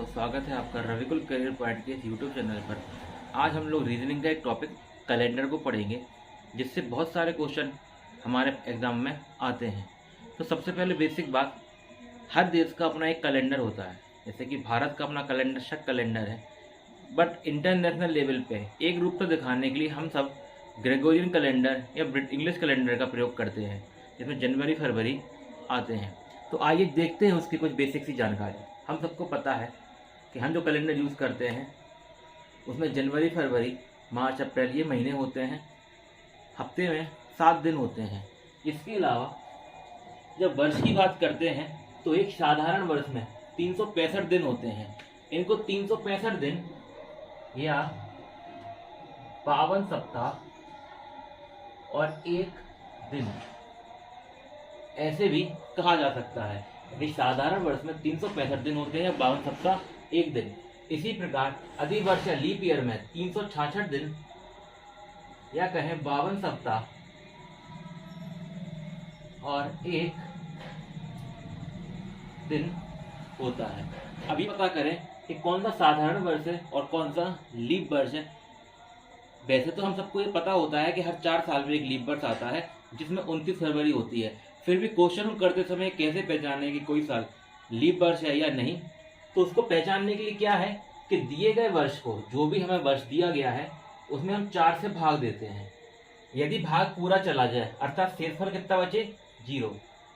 स्वागत है आपका रविकुल करियर पॉइंट के इस यूट्यूब चैनल पर। आज हम लोग रीजनिंग का एक टॉपिक कैलेंडर को पढ़ेंगे, जिससे बहुत सारे क्वेश्चन हमारे एग्ज़ाम में आते हैं। तो सबसे पहले बेसिक बात, हर देश का अपना एक कैलेंडर होता है। जैसे कि भारत का अपना कैलेंडर शक कैलेंडर है, बट इंटरनेशनल लेवल पे एक रूप तो दिखाने के लिए हम सब ग्रेगोरियन कैलेंडर या इंग्लिश कैलेंडर का प्रयोग करते हैं, जिसमें जनवरी फरवरी आते हैं। तो आइए देखते हैं उसकी कुछ बेसिक सी जानकारी। हम सबको पता है कि हम जो कैलेंडर यूज़ करते हैं उसमें जनवरी फरवरी मार्च अप्रैल ये महीने होते हैं। हफ्ते में 7 दिन होते हैं। इसके अलावा जब वर्ष की बात करते हैं तो एक साधारण वर्ष में 365 दिन होते हैं। इनको 365 दिन या 52 सप्ताह और 1 दिन ऐसे भी कहा जा सकता है। यदि साधारण वर्ष में 365 दिन होते हैं या 52 सप्ताह 1 दिन। इसी प्रकार अधिवर्ष या लीप ईयर में 366 दिन या कहें 52 सप्ताह और 1 दिन होता है। अभी पता करें कि कौन सा साधारण वर्ष है और कौन सा लीप वर्ष है। वैसे तो हम सबको ये पता होता है कि हर 4 साल में एक लीप वर्ष आता है, जिसमें 29 फरवरी होती है। फिर भी क्वेश्चन करते समय कैसे पहचाने कि कोई साल लीप वर्ष है या नहीं, तो उसको पहचानने के लिए क्या है कि दिए गए वर्ष को, जो भी हमें वर्ष दिया गया है, उसमें हम 4 से भाग देते हैं। यदि भाग पूरा चला जाए अर्थात शेषफल कितना बचे 0,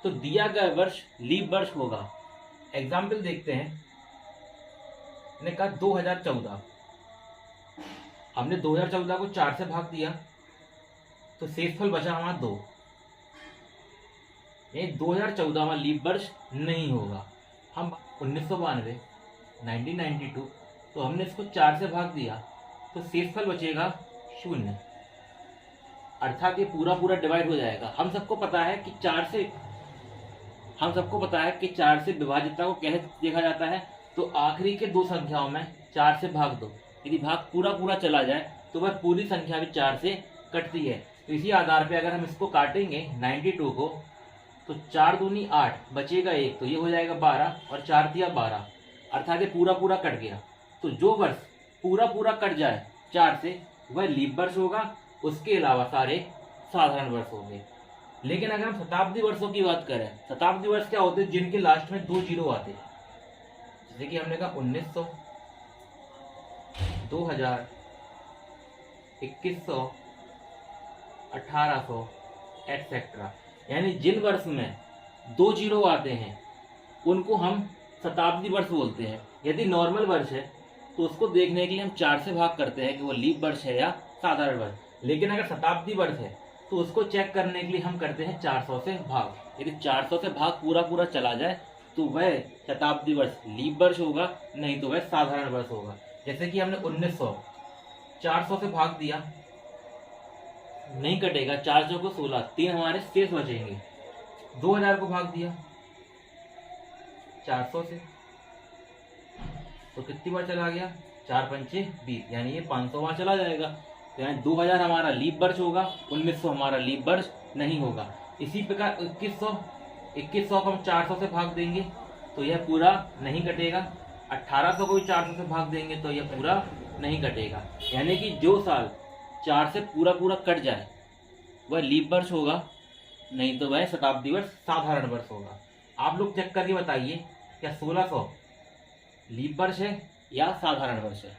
तो दिया गया वर्ष लीप वर्ष होगा। एग्जाम्पल देखते हैं। मैंने कहा 2014, हमने 2014 को 4 से भाग दिया तो शेषफल बचा हमारा 2। ये 2014 में लीप वर्ष नहीं होगा। हम 1992 1992 तो हमने इसको 4 से भाग दिया तो शेषफल बचेगा 0, अर्थात ये पूरा डिवाइड हो जाएगा। हम सबको पता है कि 4 से विभाजितता को कैसे देखा जाता है, तो आखिरी के 2 संख्याओं में 4 से भाग दो। यदि भाग पूरा चला जाए तो वह पूरी संख्या भी 4 से कटती है। तो इसी आधार पे अगर हम इसको काटेंगे 92 को, तो 4 दूनी 8 बचेगा 1, तो ये हो जाएगा 12 और 4 दिया 12, अर्थात ये पूरा कट गया। तो जो वर्ष पूरा कट जाए 4 से वह लीप वर्ष होगा। उसके अलावा सारे साधारण वर्ष होंगे। लेकिन अगर हम शताब्दी वर्षों की बात करें, शताब्दी वर्ष क्या होते हैं? जिनके लास्ट में 2 जीरो आते हैं। जैसे कि हमने कहा 1900, 2000, 2100, 1800 एटसेट्रा। यानी जिन वर्ष में 2 जीरो आते हैं उनको हम शताब्दी वर्ष बोलते हैं। यदि नॉर्मल वर्ष है तो उसको देखने के लिए हम 4 से भाग करते हैं कि वो लीप वर्ष है या साधारण वर्ष। लेकिन अगर शताब्दी वर्ष है तो उसको चेक करने के लिए हम करते हैं 400 से भाग। यदि 400 से भाग पूरा चला जाए तो वह शताब्दी वर्ष लीप वर्ष होगा, नहीं तो वह साधारण वर्ष होगा। जैसे कि हमने 1900 400 से भाग दिया, नहीं कटेगा, 4 को 16, 3 हमारे शेष बचेंगे। 2000 को भाग दिया 400 से, तो कितनी बार चला गया? 4 पंचे 20, यानी ये 500 बार चला जाएगा। तो यानी 2000 हमारा लीप वर्ष होगा, 1900 हमारा लीप वर्ष नहीं होगा। इसी प्रकार 2100 को हम 400 से भाग देंगे तो यह पूरा नहीं कटेगा। 1800 को भी 400 से भाग देंगे तो यह पूरा नहीं कटेगा। यानी कि जो साल 4 से पूरा कट जाए वह लीप वर्ष होगा, नहीं तो वह शताब्दी वर्ष साधारण वर्ष होगा। आप लोग चेक करके बताइए, क्या 1600 लीप वर्ष है या साधारण वर्ष है?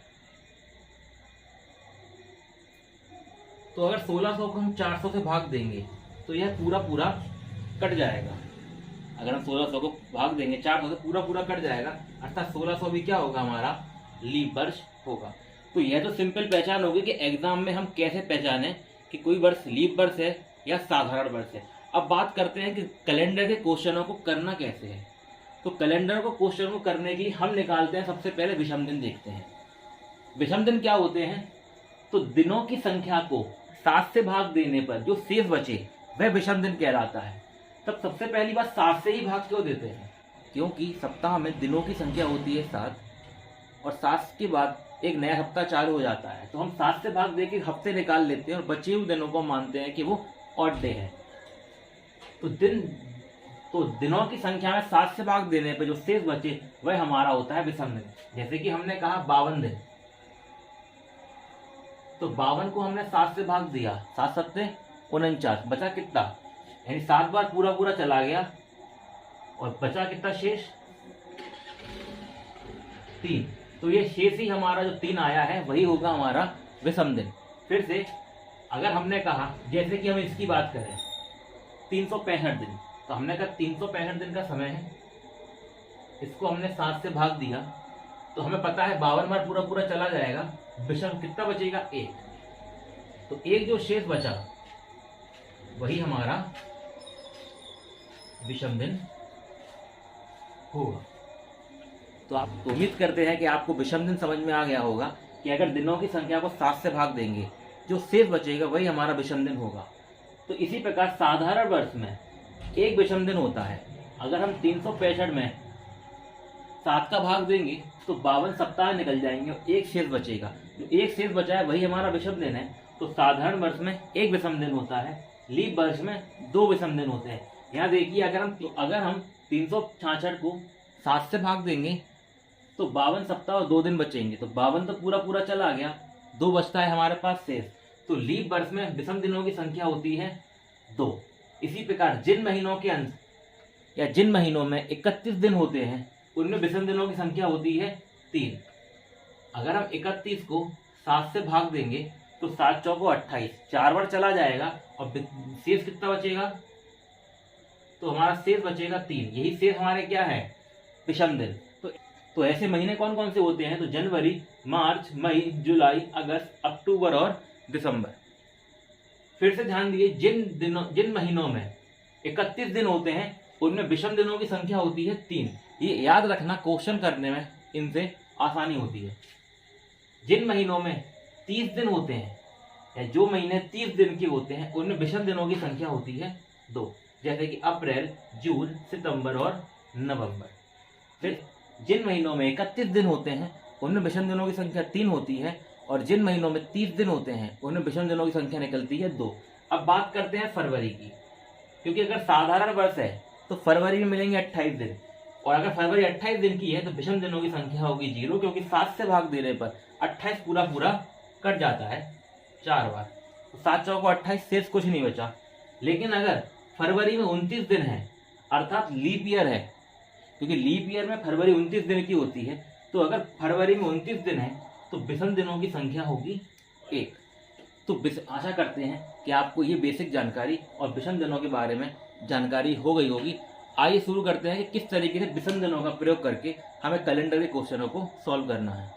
तो अगर 1600 को हम 400 से भाग देंगे तो यह पूरा कट जाएगा। अगर हम 1600 को भाग देंगे 400 से पूरा कट जाएगा, अर्थात 1600 भी क्या होगा? हमारा लीप वर्ष होगा। तो यह तो सिंपल पहचान होगी कि एग्जाम में हम कैसे पहचानें कि कोई वर्ष लीप वर्ष है या साधारण वर्ष है। अब बात करते हैं कि कैलेंडर के क्वेश्चनों को करना कैसे है। तो कैलेंडर को क्वेश्चन को करने के लिए हम निकालते हैं, सबसे पहले विषम दिन देखते हैं। विषम दिन क्या होते हैं? तो दिनों की संख्या को 7 से भाग देने पर जो शेष बचे वह विषम दिन कहलाता है। तब सबसे पहली बात, 7 से ही भाग क्यों देते हैं? क्योंकि सप्ताह में दिनों की संख्या होती है 7, और 7 के बाद एक नया हफ्ता चालू हो जाता है। तो हम 7 से भाग देके हफ्ते निकाल लेते हैं और बचे हुए दिनों को मानते हैं कि वो ऑड डे है। तो दिन तो दिनों की संख्या में 7 से भाग देने पे जो शेष बचे वह हमारा होता है विषम दिन। जैसे कि हमने कहा 52 दिन, तो 52 को हमने 7 से भाग दिया, 7 सत्ते 49, बचा कितना, यानी 7 बार पूरा पूरा चला गया और बचा कितना शेष 3। तो ये शेष ही हमारा जो 3 आया है वही होगा हमारा विषम दिन। फिर से अगर हमने कहा, जैसे कि हम इसकी बात करें 365 दिन, तो हमने कहा 365 दिन का समय है, इसको हमने 7 से भाग दिया, तो हमें पता है 52 बार पूरा पूरा चला जाएगा, विषम कितना बचेगा 1। तो एक जो शेष बचा वही हमारा विषम दिन होगा। तो आप उम्मीद करते हैं कि आपको विषम दिन समझ में आ गया होगा कि अगर दिनों की संख्या को 7 से भाग देंगे, जो शेष बचेगा वही हमारा विषम दिन होगा। तो इसी प्रकार साधारण वर्ष में एक विषम दिन होता है। अगर हम 365 में 7 का भाग देंगे तो 52 सप्ताह निकल जाएंगे और एक शेष बचेगा, जो एक शेष बचा है वही हमारा विषम दिन है। तो साधारण वर्ष में एक विषम दिन होता है, लीप वर्ष में 2 विषम दिन होते हैं। यहाँ देखिए, अगर हम 366 को 7 से भाग देंगे तो 52 सप्ताह और 2 दिन बचेंगे, तो 52 तो पूरा पूरा चला गया, 2 बचता है हमारे पास शेष। तो लीप वर्ष में विषम दिनों की संख्या होती है 2। इसी प्रकार जिन महीनों के अंत या जिन महीनों में 31 दिन होते हैं उनमें विषम दिनों की संख्या होती है 3। अगर हम 31 को 7 से भाग देंगे तो 7 चौको 28, 4 बार चला जाएगा और शेष कितना बचेगा, तो हमारा शेष बचेगा 3। यही शेष हमारे क्या है, विषम दिन। तो ऐसे महीने कौन कौन से होते हैं, तो जनवरी, मार्च, मई, जुलाई, अगस्त, अक्टूबर और दिसंबर। फिर से ध्यान दीजिए, जिन महीनों में 31 दिन होते हैं उनमें विषम दिनों की संख्या होती है 3। ये याद रखना, क्वेश्चन करने में इनसे आसानी होती है। जिन महीनों में 30 दिन होते हैं या जो महीने 30 दिन के होते हैं उनमें विषम दिनों की संख्या होती है 2, जैसे कि अप्रैल, जून, सितंबर और नवंबर। फिर जिन महीनों में 31 दिन होते हैं उनमें विषम दिनों की संख्या 3 होती है और जिन महीनों में 30 दिन होते हैं उनमें विषम दिनों की संख्या निकलती है 2। अब बात करते हैं फरवरी की, क्योंकि अगर साधारण वर्ष है तो फरवरी में मिलेंगे 28 दिन, और अगर फरवरी 28 दिन की है तो विषम दिनों की संख्या होगी 0, क्योंकि 7 से भाग देने पर 28 पूरा पूरा कट जाता है 4 बार, तो 7 चौको 28, शेष कुछ नहीं बचा। लेकिन अगर फरवरी में 29 दिन है, अर्थात लीप ईयर है, क्योंकि लीप ईयर में फरवरी 29 दिन की होती है, तो अगर फरवरी में 29 दिन है तो विषम दिनों की संख्या होगी 1। तो आशा करते हैं कि आपको ये बेसिक जानकारी और विषम दिनों के बारे में जानकारी हो गई होगी। आइए शुरू करते हैं कि किस तरीके से विषम दिनों का प्रयोग करके हमें कैलेंडर के क्वेश्चनों को सॉल्व करना है।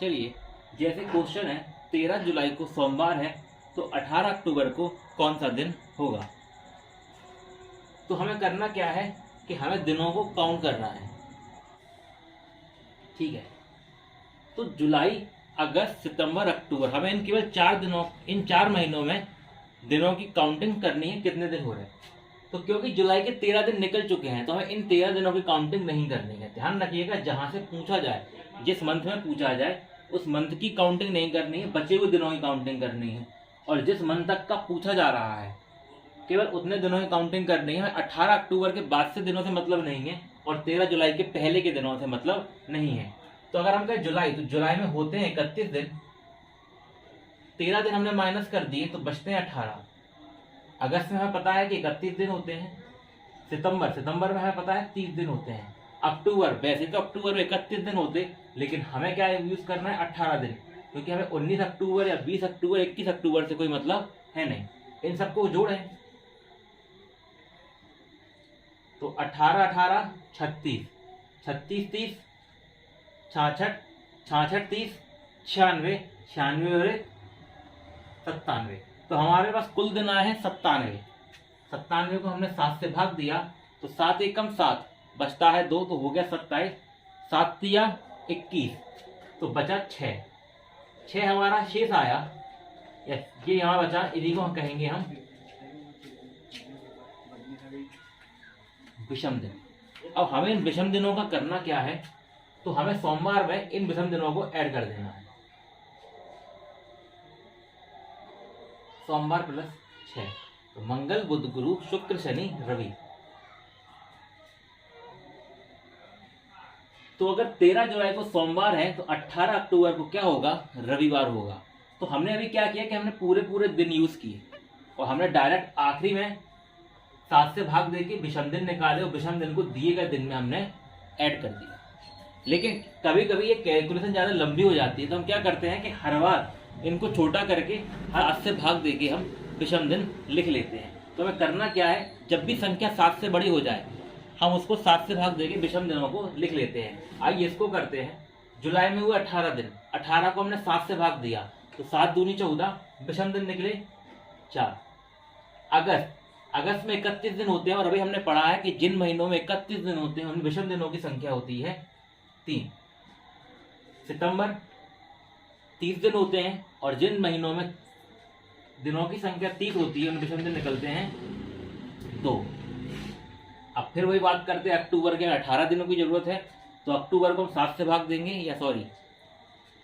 चलिए, जैसे क्वेश्चन है 13 जुलाई को सोमवार है तो 18 अक्टूबर को कौन सा दिन होगा। तो हमें करना क्या है कि हमें दिनों को काउंट करना है। ठीक है, तो जुलाई, अगस्त, सितंबर, अक्टूबर, हमें इन केवल 4 दिनों, इन 4 महीनों में दिनों की काउंटिंग करनी है, कितने दिन हो रहे हैं। तो क्योंकि जुलाई के 13 दिन निकल चुके हैं तो हमें इन 13 दिनों की काउंटिंग नहीं करनी है। ध्यान रखिएगा, जहां से पूछा जाए, जिस मंथ में पूछा जाए उस मंथ की काउंटिंग नहीं करनी है, बचे हुए दिनों की काउंटिंग करनी है। और जिस मंथ तक का पूछा जा रहा है केवल उतने दिनों की काउंटिंग करनी है। 18 अक्टूबर के बाद से दिनों से मतलब नहीं है और 13 जुलाई के पहले के दिनों से मतलब नहीं है। तो अगर हम कहें जुलाई, तो जुलाई में होते हैं 31 दिन, 13 दिन हमने माइनस कर दिए तो बचते हैं 18। अगस्त में हमें पता है कि 31 दिन होते हैं। सितंबर में हमें पता है 30 दिन होते हैं। अक्टूबर, वैसे तो अक्टूबर में 31 दिन होते, लेकिन हमें क्या यूज करना है 18 दिन, क्योंकि हमें 19 अक्टूबर या 20 अक्टूबर, 21 अक्टूबर से कोई मतलब है नहीं। इन सबको जोड़ें तो 18 18 36, 36 30, 66 66 30, 96 96 और 97। तो हमारे पास कुल दिन आए हैं 97। 97 को हमने 7 से भाग दिया तो 7 एकम 7, बचता है 2, तो हो गया 27, 7 तिया 21, तो बचा 6 हमारा शेष आया। ये यहाँ बचा, इन्हीं को हम कहेंगे हम विषम दिन। अब हमें इन विषम दिनों का करना क्या है, तो हमें सोमवार में इन विषम दिनों को ऐड कर देना है। सोमवार प्लस 6, तो मंगल बुध गुरु शुक्र शनि रवि। तो अगर 13 जुलाई को सोमवार है तो 18 अक्टूबर को क्या होगा, रविवार होगा। तो हमने अभी क्या किया कि हमने पूरे दिन यूज किए और हमने डायरेक्ट आखिरी में 7 से भाग देके विषम दिन निकाले और विषम दिन को दिए गए दिन में हमने ऐड कर दिया। लेकिन कभी कभी ये कैलकुलेशन ज़्यादा लंबी हो जाती है, तो हम क्या करते हैं कि हर बार इनको छोटा करके हर 8 से भाग देके हम विषम दिन लिख लेते हैं। तो हमें करना क्या है, जब भी संख्या 7 से बड़ी हो जाए हम उसको 7 से भाग देके विषम दिनों को लिख लेते हैं। आइए इसको करते हैं। जुलाई में हुए 18 दिन, 18 को हमने 7 से भाग दिया तो 7 दूनी 14, विषम दिन निकले 4। अगस्त में 31 दिन होते हैं और अभी हमने पढ़ा है कि जिन महीनों में 31 दिन होते हैं उन विषम दिनों की संख्या होती है 3। सितंबर 30 दिन होते हैं और जिन महीनों में दिनों की संख्या 30 होती है उन विषम दिन निकलते हैं 2। अब फिर वही बात करते हैं, अक्टूबर के 18 दिनों की जरूरत है तो अक्टूबर को हम 7 से भाग देंगे,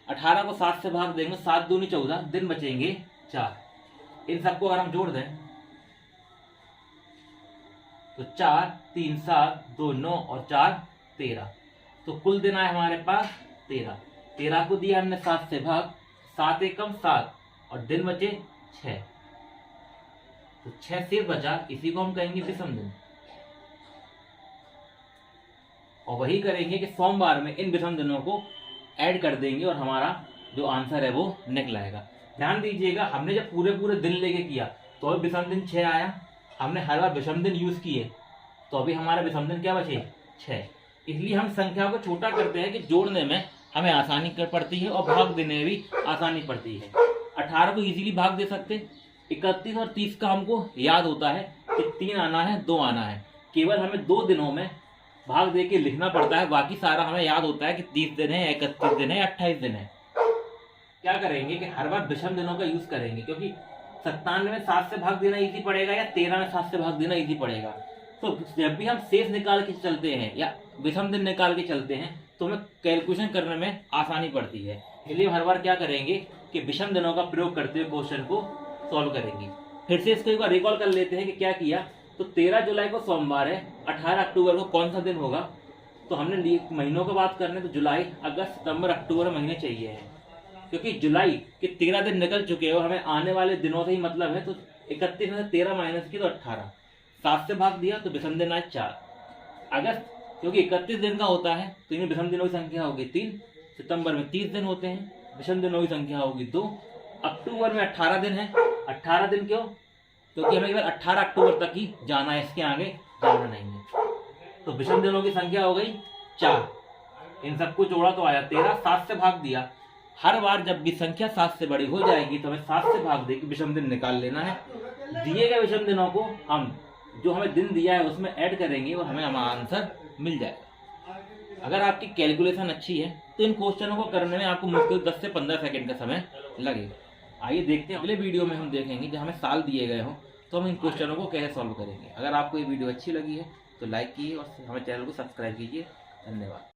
18 को 7 से भाग देंगे, 7 दूनी 14, दिन बचेंगे 4। इन सबको अगर हम जोड़ दें तो 4, 3, 7, 2, 9 और 4, 13। तो कुल दिन आए हमारे पास 13। 13 को दिया हमने 7 से भाग, 7 एकम 7 और दिन बचे 6। तो 6 से बचा, इसी को हम कहेंगे विषम दिन। और वही करेंगे कि सोमवार में इन विषम दिनों को ऐड कर देंगे और हमारा जो आंसर है वो निकल आएगा। ध्यान दीजिएगा, हमने जब पूरे दिन लेके किया तो अभी विषम दिन 6 आया। हमने हर बार विषम दिन यूज किए तो अभी हमारे विषम दिन क्या बचे, 6। इसलिए हम संख्या को छोटा करते हैं कि जोड़ने में हमें आसानी कर पड़ती है और भाग देने में भी आसानी पड़ती है। 18 को इजीली भाग दे सकते, 31 और 30 का हमको याद होता है कि 3 आना है 2 आना है। केवल हमें 2 दिनों में भाग दे के लिखना पड़ता है, बाकी सारा हमें याद होता है कि 30 दिन है, 31 दिन है, 28 दिन है। क्या करेंगे कि हर बार विषम दिनों का यूज करेंगे, क्योंकि 97 में 7 से भाग देना इजी पड़ेगा या 13 में 7 से भाग देना इजी पड़ेगा। तो जब भी हम शेष निकाल के चलते हैं या विषम दिन निकाल के चलते हैं तो हमें कैलकुलेशन करने में आसानी पड़ती है। इसलिए हर बार क्या करेंगे कि विषम दिनों का प्रयोग करते हुए क्वेश्चन को सॉल्व करेंगे। फिर से इसको एक बार रिकॉल कर लेते हैं कि क्या किया। तो 13 जुलाई को सोमवार है, 18 अक्टूबर को कौन सा दिन होगा। तो हमने महीनों की बात करने तो जुलाई, अगस्त, सितंबर, अक्टूबर महीने चाहिए हैं, क्योंकि जुलाई के 13 दिन निकल चुके हैं और हमें आने वाले दिनों से ही मतलब है। तो 31 में से 13 माइनस की तो 18, 7 से भाग दिया तो विषम दिन आए 4। अगस्त क्योंकि 31 दिन का होता है तो इनमें विषम दिनों की संख्या होगी 3। सितंबर में 30 दिन होते हैं, विषम दिनों की संख्या होगी 2। अक्टूबर में 18 दिन है। 18 दिन क्यों, क्योंकि हमें केवल 18 अक्टूबर तक ही जाना है, इसके आगे जाना नहीं है। तो विषम दिनों की संख्या हो गई 4। इन सबको जोड़ा तो आया 13, 7 से भाग दिया। हर बार जब भी संख्या 7 से बड़ी हो जाएगी तो हमें 7 से भाग देकर विषम दिन निकाल लेना है। दिए गए विषम दिनों को हम जो हमें दिन दिया है उसमें ऐड करेंगे और हमें हमारा आंसर मिल जाएगा। अगर आपकी कैलकुलेशन अच्छी है तो इन क्वेश्चनों को करने में आपको मुश्किल 10 से 15 सेकंड का समय लगेगा। आइए देखते हैं, अगले वीडियो में हम देखेंगे जब हमें साल दिए गए हों तो हम इन क्वेश्चनों को कैसे सॉल्व करेंगे। अगर आपको ये वीडियो अच्छी लगी है तो लाइक कीजिए और हमें चैनल को सब्सक्राइब कीजिए। धन्यवाद।